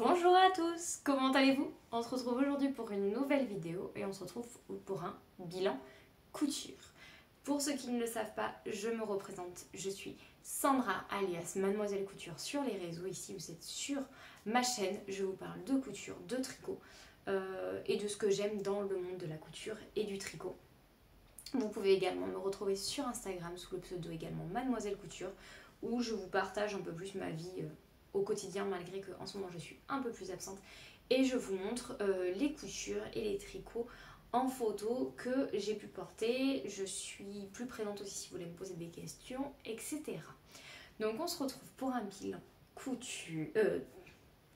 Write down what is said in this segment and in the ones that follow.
Bonjour à tous, comment allez-vous? On se retrouve aujourd'hui pour une nouvelle vidéo et on se retrouve pour un bilan couture. Pour ceux qui ne le savent pas, je me représente, je suis Sandra alias Mademoiselle Couture sur les réseaux. Ici vous êtes sur ma chaîne, je vous parle de couture, de tricot et de ce que j'aime dans le monde de la couture et du tricot. Vous pouvez également me retrouver sur Instagram sous le pseudo également Mademoiselle Couture où je vous partage un peu plus ma vie au quotidien malgré qu'en ce moment je suis un peu plus absente et je vous montre les coutures et les tricots en photo que j'ai pu porter. Je suis plus présente aussi si vous voulez me poser des questions, etc. Donc on se retrouve pour un bilan couture,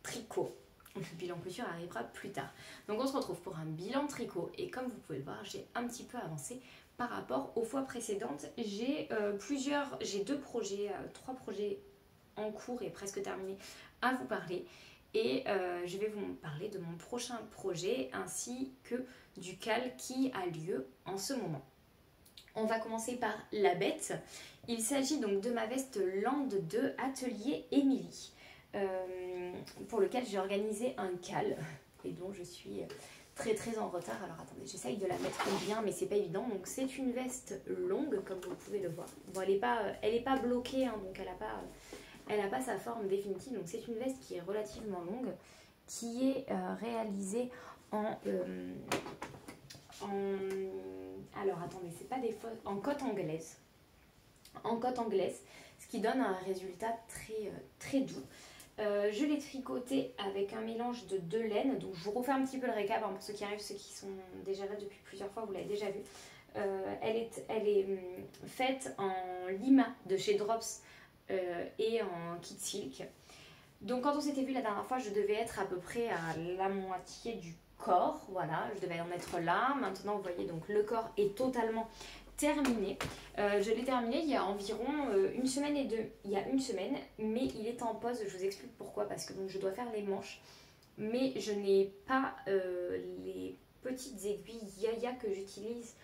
tricot. Le bilan couture arrivera plus tard. Donc on se retrouve pour un bilan tricot et comme vous pouvez le voir, j'ai un petit peu avancé par rapport aux fois précédentes. J'ai deux projets, trois projets en cours et presque terminés à vous parler. Et je vais vous parler de mon prochain projet ainsi que du cal qui a lieu en ce moment. On va commencer par la bête. Il s'agit donc de ma veste Land de Atelier Émilie. Pour lequel j'ai organisé un cal et dont je suis très en retard. Alors attendez, j'essaye de la mettre bien mais c'est pas évident. Donc c'est une veste longue comme vous pouvez le voir. Bon, elle est pas bloquée hein, donc elle a pas sa forme définitive. Donc c'est une veste qui est relativement longue qui est réalisée alors attendez, c'est pas des fausses, en cotte anglaise. En cotte anglaise, ce qui donne un résultat très doux. Je l'ai tricoté avec un mélange de deux laines. Donc je vous refais un petit peu le récap hein, pour ceux qui arrivent, ceux qui sont déjà là depuis plusieurs fois, vous l'avez déjà vu. Elle est faite en lima de chez Drops et en kit silk. Donc quand on s'était vu la dernière fois, je devais être à peu près à la moitié du corps. Voilà, je devais en être là. Maintenant vous voyez donc le corps est totalement terminé. Je l'ai terminé il y a environ une semaine il y a une semaine, mais il est en pause. Je vous explique pourquoi, parce que donc, je dois faire les manches, mais je n'ai pas les petites aiguilles Yaya que j'utilise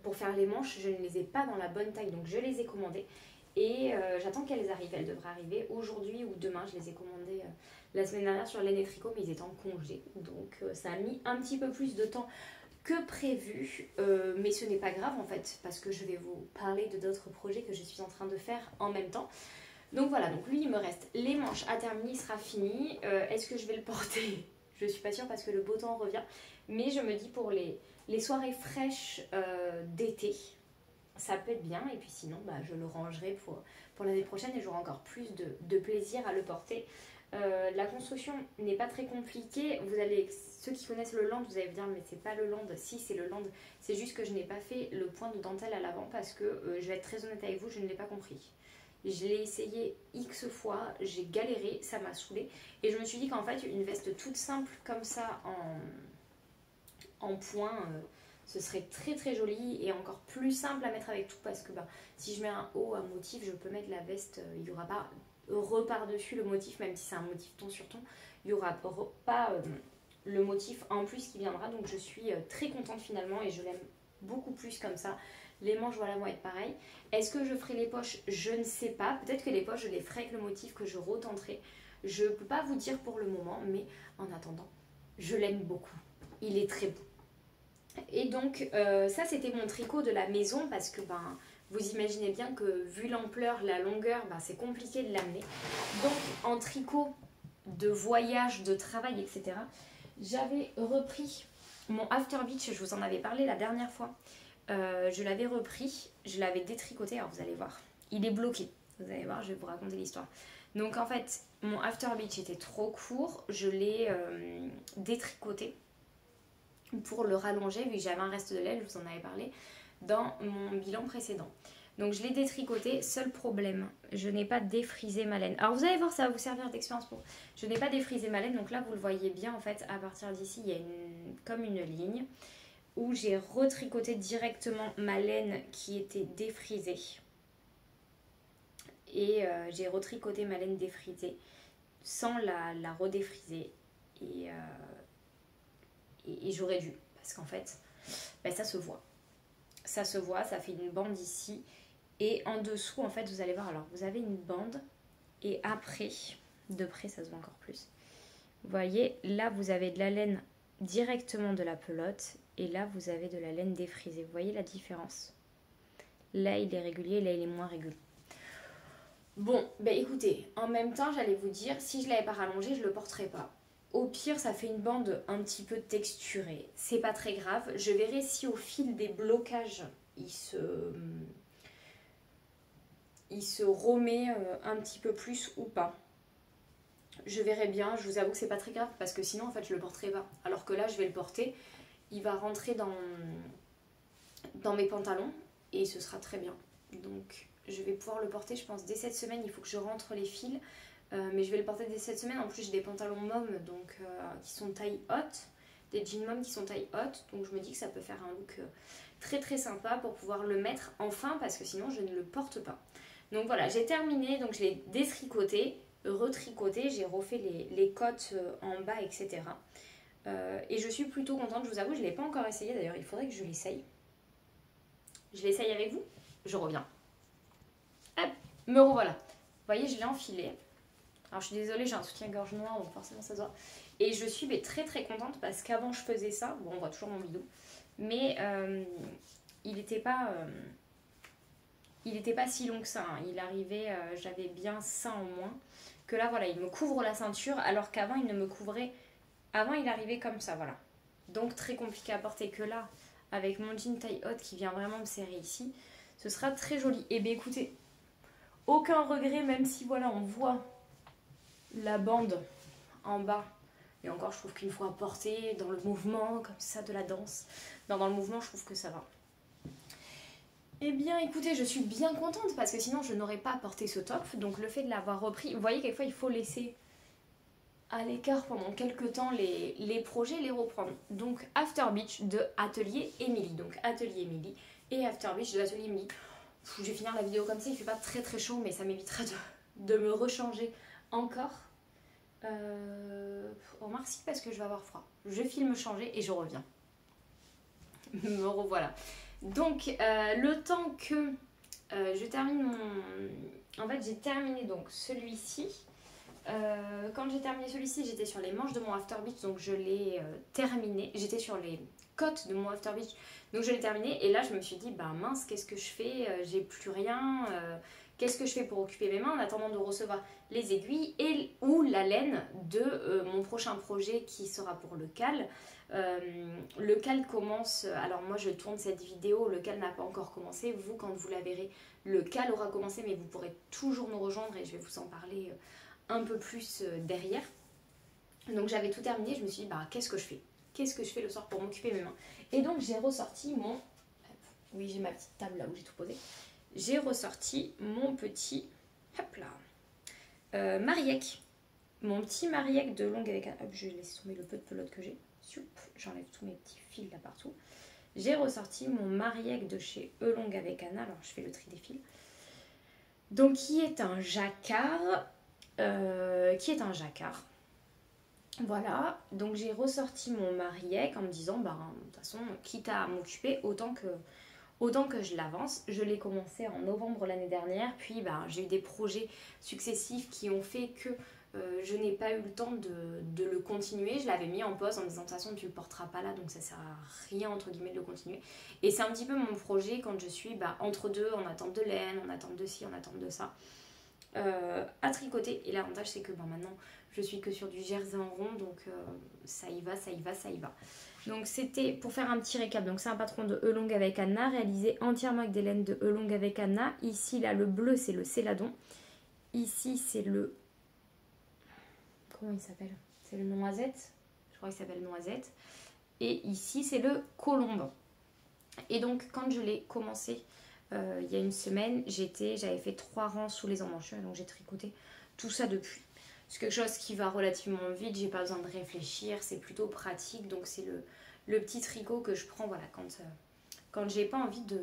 pour faire les manches. Je ne les ai pas dans la bonne taille, donc je les ai commandées et j'attends qu'elles arrivent. Elles devraient arriver aujourd'hui ou demain. Je les ai commandées la semaine dernière sur Laine et Tricot, mais ils étaient en congé, donc ça a mis un petit peu plus de temps que prévu, mais ce n'est pas grave en fait, parce que je vais vous parler de d'autres projets que je suis en train de faire en même temps. Donc voilà, donc lui il me reste les manches à terminer, il sera fini. Est-ce que je vais le porter? Je suis pas sûre parce que le beau temps revient, mais je me dis pour les soirées fraîches d'été, ça peut être bien. Et puis sinon bah, je le rangerai pour l'année prochaine et j'aurai encore plus de plaisir à le porter. La construction n'est pas très compliquée. Ceux qui connaissent le land, vous allez me dire mais c'est pas le land. Si, c'est le land, c'est juste que je n'ai pas fait le point de dentelle à l'avant parce que je vais être très honnête avec vous, je ne l'ai pas compris. Je l'ai essayé X fois, j'ai galéré, ça m'a saoulée et je me suis dit qu'en fait une veste toute simple comme ça en point ce serait très joli et encore plus simple à mettre avec tout, parce que bah, si je mets un haut, un motif, je peux mettre la veste, il n'y aura pas par-dessus le motif, même si c'est un motif ton sur ton, il n'y aura pas le motif en plus qui viendra. Donc je suis très contente finalement et je l'aime beaucoup plus comme ça. Les manches voilà vont être pareilles. Est-ce que je ferai les poches? Je ne sais pas. Peut-être que les poches je les ferai avec le motif que je retenterai. Je ne peux pas vous dire pour le moment, mais en attendant, je l'aime beaucoup. Il est très beau. Et donc ça c'était mon tricot de la maison parce que ben vous imaginez bien que vu l'ampleur, la longueur, ben, c'est compliqué de l'amener. Donc en tricot de voyage, de travail, etc. J'avais repris mon After Beach, je vous en avais parlé la dernière fois. Je l'avais repris, je l'avais détricoté, alors vous allez voir. Il est bloqué, vous allez voir, je vais vous raconter l'histoire. Donc en fait, mon After Beach était trop court, je l'ai détricoté pour le rallonger, vu que j'avais un reste de laine, je vous en avais parlé dans mon bilan précédent. Donc je l'ai détricoté, seul problème, je n'ai pas défrisé ma laine. Alors vous allez voir, ça va vous servir d'expérience pour... Je n'ai pas défrisé ma laine, donc là vous le voyez bien en fait, à partir d'ici il y a comme une ligne où j'ai retricoté directement ma laine qui était défrisée. Et j'ai retricoté ma laine défrisée sans la redéfriser. Et j'aurais dû, parce qu'en fait, ben, ça se voit. Ça se voit, ça fait une bande ici. Et en dessous, en fait, vous allez voir, alors vous avez une bande. Et après, De près, ça se voit encore plus. Vous voyez, là, vous avez de la laine directement de la pelote. Et là, vous avez de la laine défrisée. Vous voyez la différence? Là, il est régulier, là, il est moins régulier. Bon, ben écoutez, en même temps, j'allais vous dire, si je l'avais pas rallongé, je le porterais pas. Au pire, ça fait une bande un petit peu texturée. C'est pas très grave. Je verrai si au fil des blocages, il se remet un petit peu plus ou pas. Je verrai bien. Je vous avoue que c'est pas très grave parce que sinon, en fait, je le porterai pas. Alors que là, je vais le porter. Il va rentrer dans mes pantalons et ce sera très bien. Donc, je vais pouvoir le porter, je pense, dès cette semaine. Il faut que je rentre les fils. Mais je vais le porter dès cette semaine. En plus, j'ai des pantalons mom donc, qui sont taille haute. Des jeans mom qui sont taille haute. Donc, je me dis que ça peut faire un look très très sympa pour pouvoir le mettre enfin parce que sinon, je ne le porte pas. Donc voilà, j'ai terminé. Donc, je l'ai détricoté, retricoté. J'ai refait les côtes en bas, etc. Et je suis plutôt contente. Je vous avoue, je ne l'ai pas encore essayé. D'ailleurs, il faudrait que je l'essaye. Je l'essaye avec vous. Je reviens. Hop, me revoilà. Vous voyez, je l'ai enfilé. Alors je suis désolée, j'ai un soutien-gorge noir, donc forcément ça se voit. Et je suis très très contente parce qu'avant je faisais ça. Bon, on voit toujours mon bidou. Mais il n'était pas si long que ça. Hein. Il arrivait, j'avais bien ça en moins. Que là, voilà, il me couvre la ceinture alors qu'avant il ne me couvrait... Avant il arrivait comme ça, voilà. Donc très compliqué à porter que là, avec mon jean taille haute qui vient vraiment me serrer ici. Ce sera très joli. Et bien écoutez, aucun regret, même si voilà, on voit la bande en bas. Et encore, je trouve qu'une fois portée dans le mouvement, comme ça, de la danse, dans le mouvement, je trouve que ça va. Eh bien, écoutez, je suis bien contente parce que sinon, je n'aurais pas porté ce top. Donc, le fait de l'avoir repris, vous voyez, quelquefois, il faut laisser à l'écart pendant quelques temps les projets, les reprendre. Donc, After Beach de Atelier Émilie. Donc, Atelier Émilie et After Beach de Atelier Émilie. Je vais finir la vidéo comme ça, il fait pas très très chaud, mais ça m'évitera de me rechanger encore. Remarque parce que je vais avoir froid. Je file me changer et je reviens. Me revoilà. Donc le temps que je termine mon... En fait j'ai terminé donc celui-ci. Quand j'ai terminé celui-ci, j'étais sur les manches de mon After Beach, donc je l'ai terminé. J'étais sur les côtes de mon After Beach, donc je l'ai terminé. Et là je me suis dit, bah mince, qu'est-ce que je fais? J'ai plus rien. Qu'est-ce que je fais pour occuper mes mains en attendant de recevoir les aiguilles ou la laine de mon prochain projet qui sera pour le cal. Le cal commence, alors moi je tourne cette vidéo, le cal n'a pas encore commencé. Vous, quand vous la verrez, le cal aura commencé, mais vous pourrez toujours nous rejoindre et je vais vous en parler un peu plus derrière. Donc j'avais tout terminé, je me suis dit, bah qu'est-ce que je fais? Qu'est-ce que je fais le soir pour m'occuper mes mains? Et donc j'ai ressorti mon... Oui, j'ai ma petite table là où j'ai tout posé. J'ai ressorti mon petit, hop là, Mariec. Mon petit Mariec de longue avec un... Hop, je laisse tomber le peu de pelote que j'ai. J'enlève tous mes petits fils là partout. J'ai ressorti mon Mariec de chez Elong avec Anna. Alors, je fais le tri des fils. Donc, qui est un jacquard. Voilà. Donc, j'ai ressorti mon Mariec en me disant, bah, de toute façon, quitte à m'occuper, autant que je l'avance. Je l'ai commencé en novembre l'année dernière, puis bah, j'ai eu des projets successifs qui ont fait que je n'ai pas eu le temps de le continuer. Je l'avais mis en pause en me disant de toute façon tu ne le porteras pas là, donc ça sert à rien entre guillemets de le continuer. Et c'est un petit peu mon projet quand je suis entre deux, en attente de laine, en attente de ci, en attente de ça, à tricoter. Et l'avantage c'est que maintenant je suis que sur du jersey en rond, donc ça y va. Donc c'était pour faire un petit récap. Donc c'est un patron de Elong avec Anna, réalisé entièrement avec des laines de Elong avec Anna. Ici là le bleu c'est le céladon. Ici c'est le... Comment il s'appelle? C'est le noisette. Je crois qu'il s'appelle noisette. Et ici c'est le colombe. Et donc quand je l'ai commencé il y a une semaine, j'avais fait 3 rangs sous les emmanchures. Donc j'ai tricoté tout ça depuis. C'est quelque chose qui va relativement vite, j'ai pas besoin de réfléchir, c'est plutôt pratique. Donc c'est le petit tricot que je prends voilà, quand j'ai pas envie de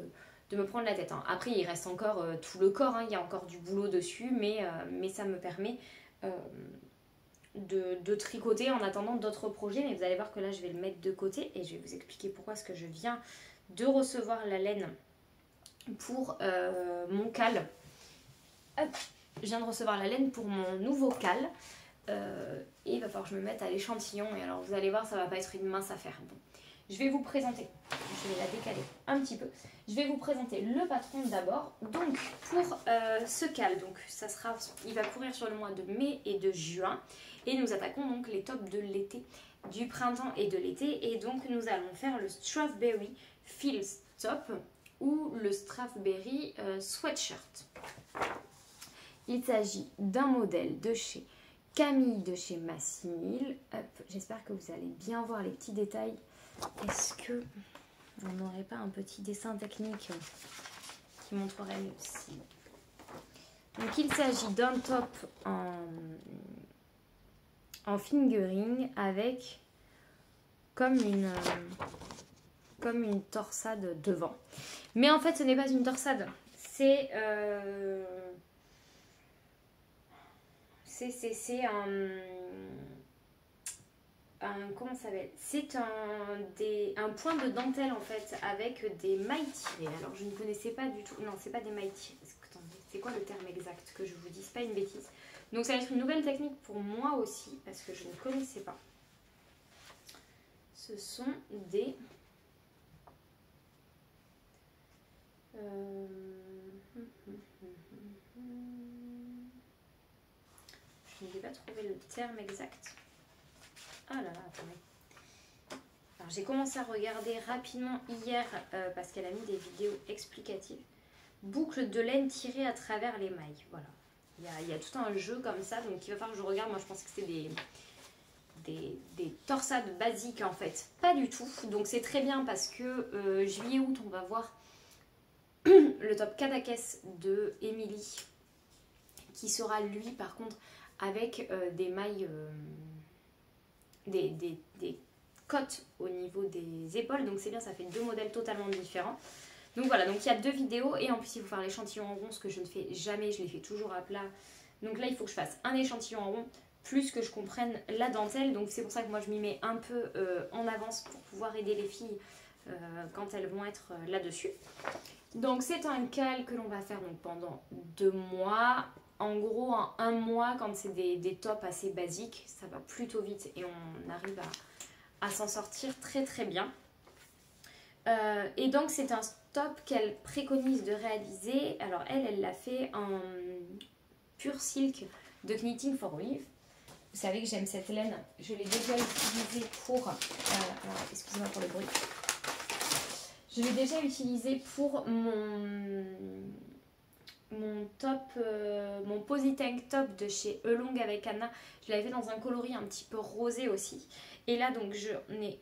me prendre la tête. Hein. Après il reste encore tout le corps, hein, il y a encore du boulot dessus, mais ça me permet de tricoter en attendant d'autres projets. Mais vous allez voir que là je vais le mettre de côté et je vais vous expliquer pourquoi est-ce que je viens de recevoir la laine pour mon cal. Hop. Je viens de recevoir la laine pour mon nouveau cal. et il va falloir que je me mette à l'échantillon. Et alors vous allez voir, ça va pas être une mince affaire. Bon. Je vais vous présenter, je vais la décaler un petit peu. Je vais vous présenter le patron d'abord. Donc pour ce cal, donc il va courir sur le mois de mai et de juin. Et nous attaquons donc les tops de l'été, du printemps et de l'été. Et donc nous allons faire le Strawberry Fields Top ou le Strawberry Sweatshirt. Il s'agit d'un modèle de chez Camille de chez Massimil. J'espère que vous allez bien voir les petits détails. Est-ce que on n'aurait pas un petit dessin technique qui montrerait mieux? Si. Donc il s'agit d'un top en fingering avec comme une torsade devant. Mais en fait ce n'est pas une torsade. C'est comment ça s'appelle? C'est un point de dentelle en fait avec des mailles tirées. Alors je ne connaissais pas du tout. Non, c'est pas des mailles tirées. C'est quoi le terme exact? Que je vous dise pas une bêtise. Donc ça va être une nouvelle technique pour moi aussi parce que je ne connaissais pas. Ce sont des je n'ai pas trouvé le terme exact. Ah là là, attendez. Alors j'ai commencé à regarder rapidement hier parce qu'elle a mis des vidéos explicatives. Boucle de laine tirée à travers les mailles. Voilà. Il y a tout un jeu comme ça, donc il va falloir que je regarde. Moi je pensais que c'était des torsades basiques en fait. Pas du tout. Donc c'est très bien parce que juillet-août on va voir le top Kadakes de Émilie qui sera lui par contre avec des mailles, des cotes au niveau des épaules. Donc c'est bien, ça fait deux modèles totalement différents. Donc voilà, donc il y a deux vidéos et en plus il faut faire l'échantillon en rond, ce que je ne fais jamais, je les fais toujours à plat. Donc là il faut que je fasse un échantillon en rond plus que je comprenne la dentelle. Donc c'est pour ça que moi je m'y mets un peu en avance pour pouvoir aider les filles quand elles vont être là-dessus. Donc c'est un cal que l'on va faire donc, pendant 2 mois. En gros, en 1 mois, quand c'est des tops assez basiques, ça va plutôt vite et on arrive à s'en sortir très très bien. Et donc c'est un top qu'elle préconise de réaliser. Alors elle l'a fait en pur silk de Knitting for Olive. Vous savez que j'aime cette laine. Je l'ai déjà utilisée pour... alors excusez-moi pour le bruit. Je l'ai déjà utilisée pour mon top, mon Posy Tank Top de chez Elong avec Anna. Je l'avais fait dans un coloris un petit peu rosé aussi. Et là donc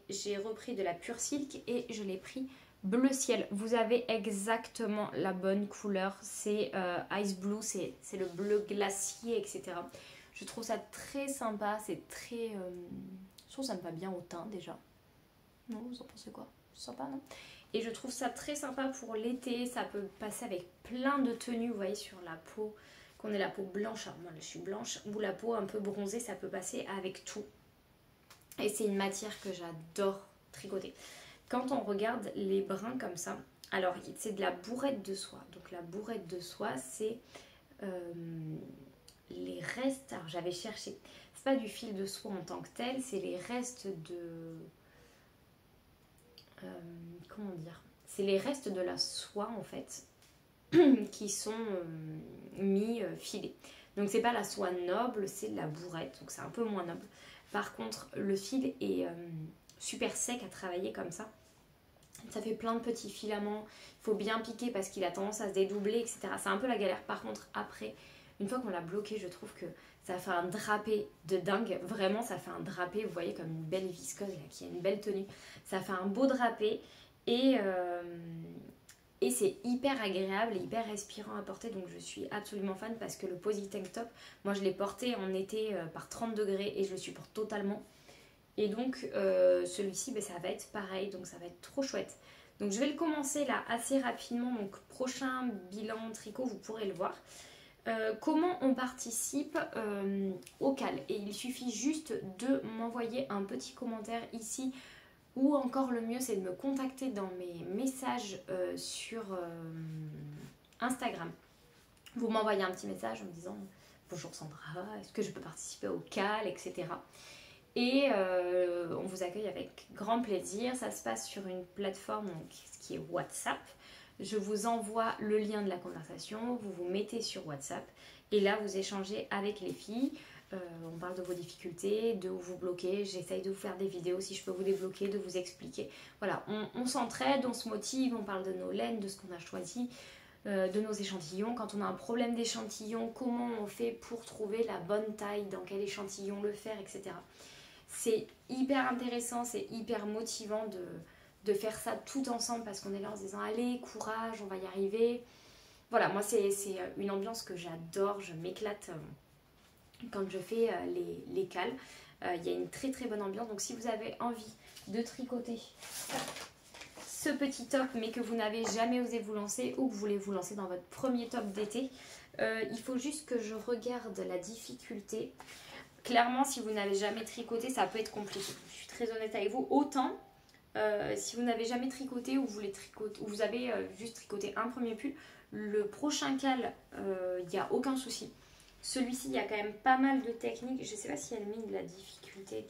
j'ai repris de la pure silk et je l'ai pris bleu ciel. Vous avez exactement la bonne couleur. C'est Ice Blue, c'est le bleu glacier, etc. Je trouve ça très sympa. C'est très... je trouve que ça me va bien au teint déjà. Non, vous en pensez quoi? Sympa, non? Et je trouve ça très sympa pour l'été. Ça peut passer avec plein de tenues. Vous voyez sur la peau, qu'on ait la peau blanche. Alors moi je suis blanche. Ou la peau un peu bronzée. Ça peut passer avec tout. Et c'est une matière que j'adore tricoter. Quand on regarde les brins comme ça. Alors c'est de la bourrette de soie. Donc la bourrette de soie c'est les restes. Alors j'avais cherché. C'est pas du fil de soie en tant que tel. C'est les restes de... comment dire, c'est les restes de la soie en fait qui sont mis filés. Donc c'est pas la soie noble, c'est de la bourrette, donc c'est un peu moins noble. Par contre le fil est super sec à travailler comme ça. Ça fait plein de petits filaments, il faut bien piquer parce qu'il a tendance à se dédoubler, etc. C'est un peu la galère. Par contre après, une fois qu'on l'a bloqué, je trouve que ça fait un drapé de dingue. Vraiment, ça fait un drapé, vous voyez, comme une belle viscose là, qui a une belle tenue. Ça fait un beau drapé et c'est hyper agréable et hyper respirant à porter. Donc je suis absolument fan parce que le Posy Tank Top, moi je l'ai porté en été par 30 degrés et je le supporte totalement. Et donc celui-ci, ben, ça va être pareil, donc ça va être trop chouette. Donc je vais le commencer là assez rapidement. Donc prochain bilan tricot, vous pourrez le voir. Comment on participe au cal, et il suffit juste de m'envoyer un petit commentaire ici ou encore le mieux c'est de me contacter dans mes messages sur Instagram. Vous m'envoyez un petit message en me disant bonjour Sandra, est-ce que je peux participer au CAL, etc. Et on vous accueille avec grand plaisir. Ça se passe sur une plateforme donc, qui est WhatsApp. Je vous envoie le lien de la conversation, vous vous mettez sur WhatsApp et là vous échangez avec les filles. On parle de vos difficultés, de où vous bloquez. J'essaye de vous faire des vidéos si je peux vous débloquer, de vous expliquer. Voilà, on s'entraide, on se motive, on parle de nos laines, de ce qu'on a choisi, de nos échantillons. Quand on a un problème d'échantillon, comment on fait pour trouver la bonne taille, dans quel échantillon le faire, etc. C'est hyper intéressant, c'est hyper motivant de faire ça tout ensemble parce qu'on est là en se disant allez, courage, on va y arriver. Voilà, moi c'est une ambiance que j'adore, je m'éclate quand je fais les cales. Il y a une très très bonne ambiance, donc si vous avez envie de tricoter ce petit top mais que vous n'avez jamais osé vous lancer ou que vous voulez vous lancer dans votre premier top d'été, il faut juste que je regarde la difficulté. Clairement, si vous n'avez jamais tricoté, ça peut être compliqué. Je suis très honnête avec vous. Autant, si vous n'avez jamais tricoté ou vous voulez tricoter, ou vous avez juste tricoté un premier pull, le prochain cal, il n'y a aucun souci. Celui-ci, il y a quand même pas mal de techniques. Je ne sais pas si elle met de la difficulté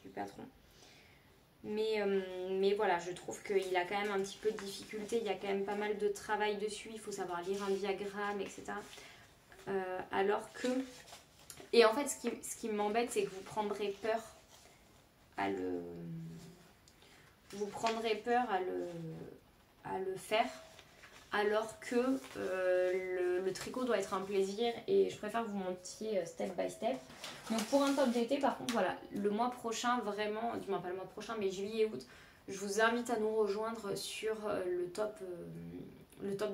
du patron. Mais voilà, je trouve qu'il a quand même un petit peu de difficulté. Il y a quand même pas mal de travail dessus. Il faut savoir lire un diagramme, etc. Alors que... Et en fait, ce qui m'embête, c'est que vous prendrez peur à le... Vous prendrez peur à le faire. Alors que le tricot doit être un plaisir et je préfère que vous montiez step by step. Donc pour un top d'été, par contre, voilà, le mois prochain, vraiment, du moins pas le mois prochain, mais juillet et août, je vous invite à nous rejoindre sur le top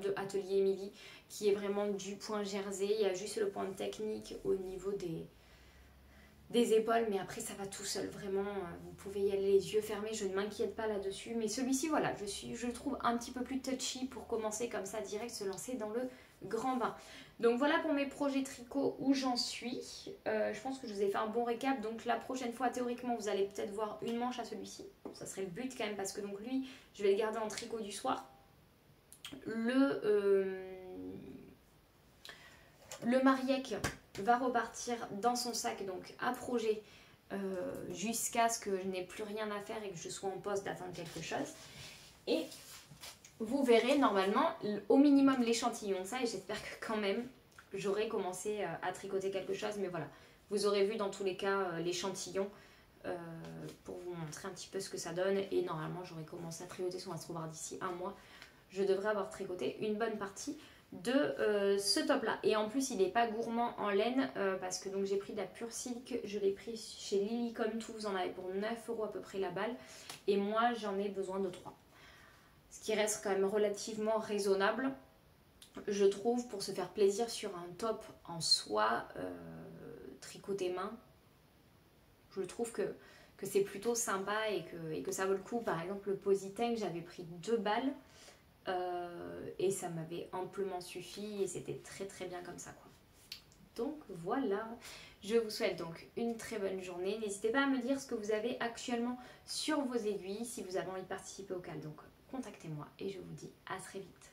de Atelier Émilie, qui est vraiment du point jersey. Il y a juste le point technique au niveau des épaules, mais après ça va tout seul, vraiment, vous pouvez y aller les yeux fermés, je ne m'inquiète pas là-dessus, mais celui-ci, voilà, je le trouve un petit peu plus touchy pour commencer comme ça, direct, se lancer dans le grand bain. Donc voilà pour mes projets tricot où j'en suis, je pense que je vous ai fait un bon récap, donc la prochaine fois, théoriquement, vous allez peut-être voir une manche à celui-ci, ça serait le but quand même, parce que donc lui, je vais le garder en tricot du soir. Le Mariec va repartir dans son sac, donc à projet, jusqu'à ce que je n'ai plus rien à faire et que je sois en poste d'attendre quelque chose. Et vous verrez normalement au minimum l'échantillon de ça, et j'espère que quand même j'aurai commencé à tricoter quelque chose, mais voilà, vous aurez vu dans tous les cas l'échantillon pour vous montrer un petit peu ce que ça donne, et normalement j'aurai commencé à tricoter sur un Astrobar d'ici un mois. Je devrais avoir tricoté une bonne partie de ce top là, et en plus il n'est pas gourmand en laine parce que donc j'ai pris de la pure silk, je l'ai pris chez Lily comme tout, vous en avez pour 9 € à peu près la balle, et moi j'en ai besoin de 3, ce qui reste quand même relativement raisonnable je trouve, pour se faire plaisir sur un top en soie tricoté main. Je trouve que c'est plutôt sympa et que ça vaut le coup. Par exemple le Positeng, j'avais pris 2 balles et ça m'avait amplement suffi et c'était très très bien comme ça quoi. Donc voilà, je vous souhaite donc une très bonne journée. N'hésitez pas à me dire ce que vous avez actuellement sur vos aiguilles, si vous avez envie de participer au CAL. Donc contactez-moi et je vous dis à très vite.